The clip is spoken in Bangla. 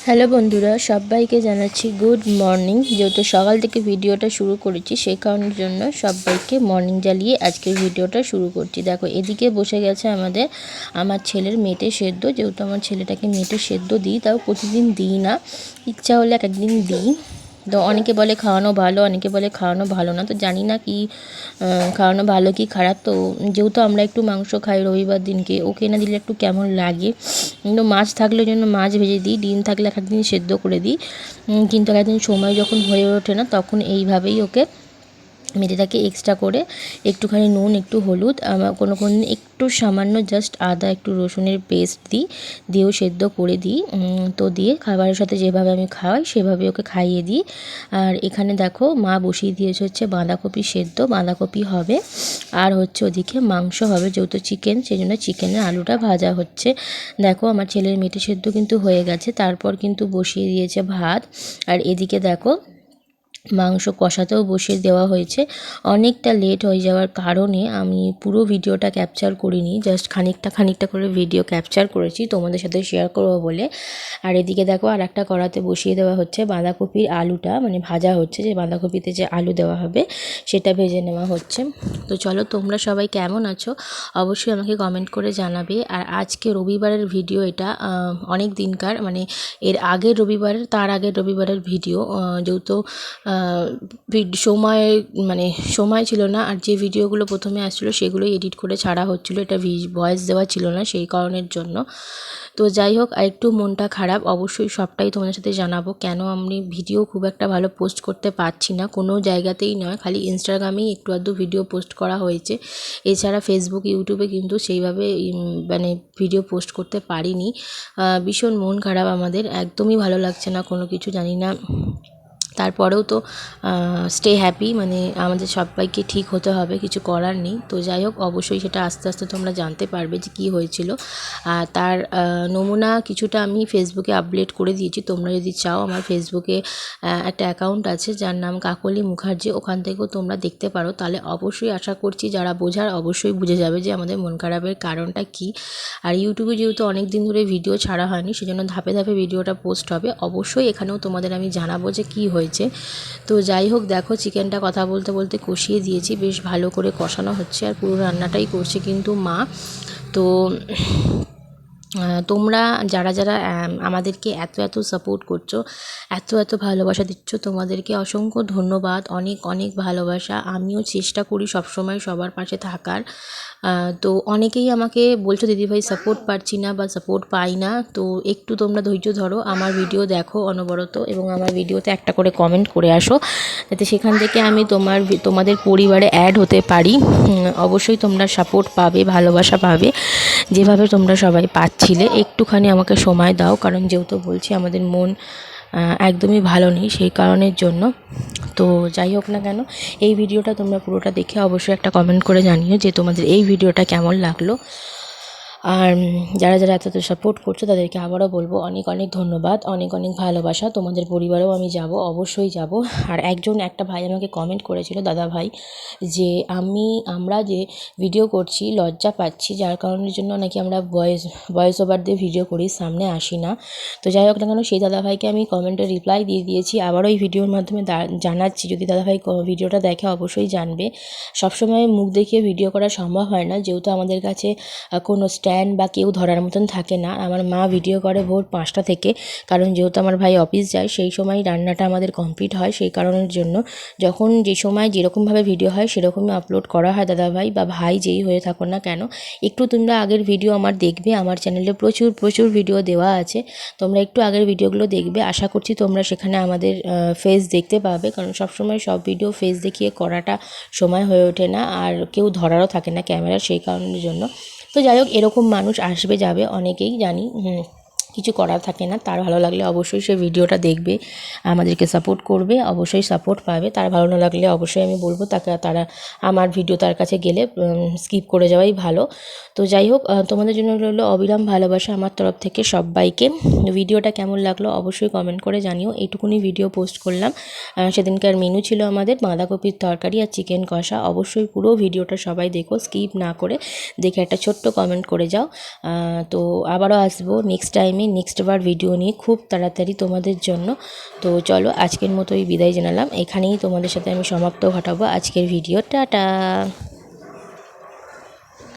হ্যালো বন্ধুরা, সবাইকে জানাচ্ছি গুড মর্নিং। যেহেতু সকাল থেকে ভিডিওটা শুরু করেছি সেই কারণের জন্য সবাইকে মর্নিং জ্বালিয়ে আজকের ভিডিওটা শুরু করছি। দেখো এদিকে বসে গেছে আমার ছেলের মেটে সেদ্ধ। যেহেতু আমার ছেলেটাকে মেটে সেদ্ধ দিই, তাও প্রতিদিন দিই না, ইচ্ছা হলে এক একদিন দিই। তো অনেকে বলে খাওয়ানো ভালো, অনেকে বলে খাওয়ানো ভালো না। তো জানি না কি খাওয়ানো ভালো কি খারাপ। তো যেহেতু আমরা একটু মাংস খাই রবিবার দিনকে, ওকে না দিলে একটু কেমন লাগে। কিন্তু মাছ থাকলে জন্য মাছ ভেজে দিই, ডিম থাকলে এক একদিন সেদ্ধ করে দিই। কিন্তু এক একদিন সময় যখন হয়ে ওঠে না, তখন এইভাবেই ওকে মেটেটাকে এক্সট্রা করে একটুখানি নুন, একটু হলুদ, কোনো দিন একটু সামান্য জাস্ট আদা, একটু রসুনের পেস্ট দিয়েও সেদ্ধ করে দিই। তো দিয়ে খাবারের সাথে যেভাবে আমি খাওয়াই সেভাবে ওকে খাইয়ে দিই। আর এখানে দেখো মা বসিয়ে দিয়েছে হচ্ছে বাঁধাকপি সেদ্ধ, বাঁধাকপি হবে আর হচ্ছে ওদিকে মাংস হবে, যেহেতু চিকেন সেই জন্য চিকেনের আলুটা ভাজা হচ্ছে। দেখো আমার ছেলের মেটে সেদ্ধ কিন্তু হয়ে গেছে, তারপর কিন্তু বসিয়ে দিয়েছে ভাত। আর এদিকে দেখো মাংস কষাতেও বসিয়ে দেওয়া হয়েছে। অনেকটা লেট হয়ে যাওয়ার কারণে আমি পুরো ভিডিওটা ক্যাপচার করিনি, জাস্ট খানিকটা করে ভিডিও ক্যাপচার করেছি তোমাদের সাথে শেয়ার করবো বলে। আর এদিকে দেখো আর একটা কড়াতে বসিয়ে দেওয়া হচ্ছে বাঁধাকপির আলুটা, মানে ভাজা হচ্ছে, যে বাঁধাকপিতে যে আলু দেওয়া হবে সেটা ভেজে নেওয়া হচ্ছে। তো চলো, তোমরা সবাই কেমন আছো অবশ্যই আমাকে কমেন্ট করে জানাবে। আর আজকে রবিবারের ভিডিও এটা, অনেক দিনকার, মানে এর আগের রবিবারের, তার আগের রবিবারের ভিডিও। যেহেতু সময় ছিল না, আর যে ভিডিওগুলো প্রথমে আসছিলো সেগুলোই এডিট করে ছাড়া হচ্ছিলো, এটা ভয়েস দেওয়া ছিল না সেই কারণের জন্য। তো যাই হোক, আর একটু মনটা খারাপ, অবশ্যই সবটাই তোমাদের সাথে জানাবো। কেন আমি ভিডিও খুব একটা ভালো পোস্ট করতে পারছি না, কোনো জায়গাতেই নয়, খালি ইনস্টাগ্রামেই একটু আধটু ভিডিও পোস্ট করা হয়েছে। এছাড়া ফেসবুক, ইউটিউবে কিন্তু সেইভাবে মানে ভিডিও পোস্ট করতে পারিনি। ভীষণ মন খারাপ আমাদের, একদমই ভালো লাগছে না কোনো কিছু, জানি না। তারপরেও তো স্টে হ্যাপি, মানে আমাদের সবাইকে ঠিক হতে হবে, কিছু করার নেই। তো যাই হোক, অবশ্যই সেটা আস্তে আস্তে তোমরা জানতে পারবে যে কী হয়েছিল। তার নমুনা কিছুটা আমি ফেসবুকে আপলোড করে দিয়েছি। তোমরা যদি চাও, আমার ফেসবুকে একটা অ্যাকাউন্ট আছে যার নাম কাকলি মুখার্জি, ওখান থেকেও তোমরা দেখতে পারো। তাহলে অবশ্যই আশা করছি যারা বোঝার অবশ্যই বুঝে যাবে যে আমাদের মন খারাপের কারণটা কী। আর ইউটিউবে যেহেতু অনেক দিন ধরে ভিডিও ছাড়া হয়নি, সেজন্য ধাপে ধাপে ভিডিওটা পোস্ট হবে। অবশ্যই এখানেও তোমাদের আমি জানাবো যে কী হয়েছে। তো যাই হোক, দেখো চিকেনটা কথা বলতে বলতে কষিয়ে দিয়েছি, বেশ ভালো করে কষানো হচ্ছে, আর পুরো রান্নাটাই করছে কিন্তু মা। তো তোমরা যারা যারা আমাদেরকে এত সাপোর্ট করছো, এত ভালোবাসা দিচ্ছ, তোমাদেরকে অসংখ্য ধন্যবাদ, অনেক অনেক ভালোবাসা। আমিও চেষ্টা করি সবসময় সবার পাশে থাকার। তো অনেকেই আমাকে বলছো দিদিভাই সাপোর্ট পাচ্ছি না বা সাপোর্ট পাই না। তো একটু তোমরা ধৈর্য ধরো, আমার ভিডিও দেখো অনবরত, এবং আমার ভিডিওতে একটা করে কমেন্ট করে আসো, যাতে সেখান থেকে আমি তোমাদের পরিবারে অ্যাড হতে পারি। অবশ্যই তোমরা সাপোর্ট পাবে, ভালোবাসা পাবে, যেভাবে তোমরা সবাই পাচ্ছিলে। একটুখানি আমাকে সময় দাও, কারণ যেহেতু বলছি আমাদের মন একদমই ভালো নেই সেই কারণের জন্য। তো যাই হোক না কেন, এই ভিডিওটা তোমরা পুরোটা দেখে অবশ্যই একটা কমেন্ট করে জানিও যে তোমাদের এই ভিডিওটা কেমন লাগলো। আর যারা যারা এত সাপোর্ট করছো তাদেরকে আবারও বলবো অনেক অনেক ধন্যবাদ, অনেক অনেক ভালোবাসা। তোমাদের পরিবারেও আমি যাব, অবশ্যই যাব। আর একটা ভাই আমাকে কমেন্ট করেছিল, দাদা ভাই, যে আমরা যে ভিডিও করছি লজ্জা পাচ্ছি, যার কারণের জন্য নাকি আমরা ভয়েস ওভার দিয়ে ভিডিও করি, সামনে আসি না। তো যাই হোক না কেন, সেই দাদাভাইকে আমি কমেন্টে রিপ্লাই দিয়ে দিয়েছি, আবারও এই ভিডিওর মাধ্যমে জানাচ্ছি, যদি দাদাভাই ভিডিওটা দেখে অবশ্যই জানবে। সবসময় মুখ দেখিয়ে ভিডিও করা সম্ভব হয় না, যেহেতু আমাদের কাছে কোনো স্ট্যান্ড বা কেউ ধরার মতন থাকে না। আমার মা ভিডিও করে ভোর 5টা থেকে, কারণ যেহেতু আমার ভাই অফিস যায় সেই সময় রান্নাটা আমাদের কমপ্লিট হয়, সেই কারণের জন্য যখন যে সময় যেরকমভাবে ভিডিও হয় সেরকমই আপলোড করা হয়। দাদাভাই বা ভাই যেই হয়ে থাকো না কেন, একটু তোমরা আগের ভিডিও আমার দেখবে, আমার চ্যানেলে প্রচুর ভিডিও দেওয়া আছে, তোমরা একটু আগের ভিডিওগুলো দেখবে। আশা করছি তোমরা সেখানে আমাদের ফেস দেখতে পাবে, কারণ সবসময় সব ভিডিও ফেস দেখিয়ে করাটা সময় হয়ে ওঠে না, আর কেউ ধরারও থাকে না ক্যামেরা, সেই কারণের জন্য। তো যাই হোক, এরকম মানুষ আসবে যাবে অনেকেই, জানি, কিছু করার থাকে না। তার ভালো লাগলে অবশ্যই সে ভিডিওটা দেখবে, আমাদেরকে সাপোর্ট করবে, অবশ্যই সাপোর্ট পাবে। তার ভালো না লাগলে অবশ্যই আমি বলবো তারা আমার ভিডিও তার কাছে গেলে স্কিপ করে যাওয়াই ভালো। তো যাই হোক, তোমাদের জন্য রইলো অবিরাম ভালোবাসা আমার তরফ থেকে সবাইকে। ভিডিওটা কেমন লাগলো অবশ্যই কমেন্ট করে জানিও। এইটুকুনি ভিডিও পোস্ট করলাম। সেদিনকার মেনু ছিল আমাদের বাঁধাকপির তরকারি আর চিকেন কষা। অবশ্যই পুরো ভিডিওটা সবাই দেখো, স্কিপ না করে দেখে একটা ছোট্ট কমেন্ট করে যাও। তো আবারও আসবো নেক্সট টাইমে নেক্সট বার ভিডিও নিয়ে খুব তাড়াতাড়ি তোমাদের জন্য। তো চলো আজকের মতো এই বিদায় জানালাম, এখানেই তোমাদের সাথে আমি সমাপ্ত ঘটাবো আজকের ভিডিও। টাটা।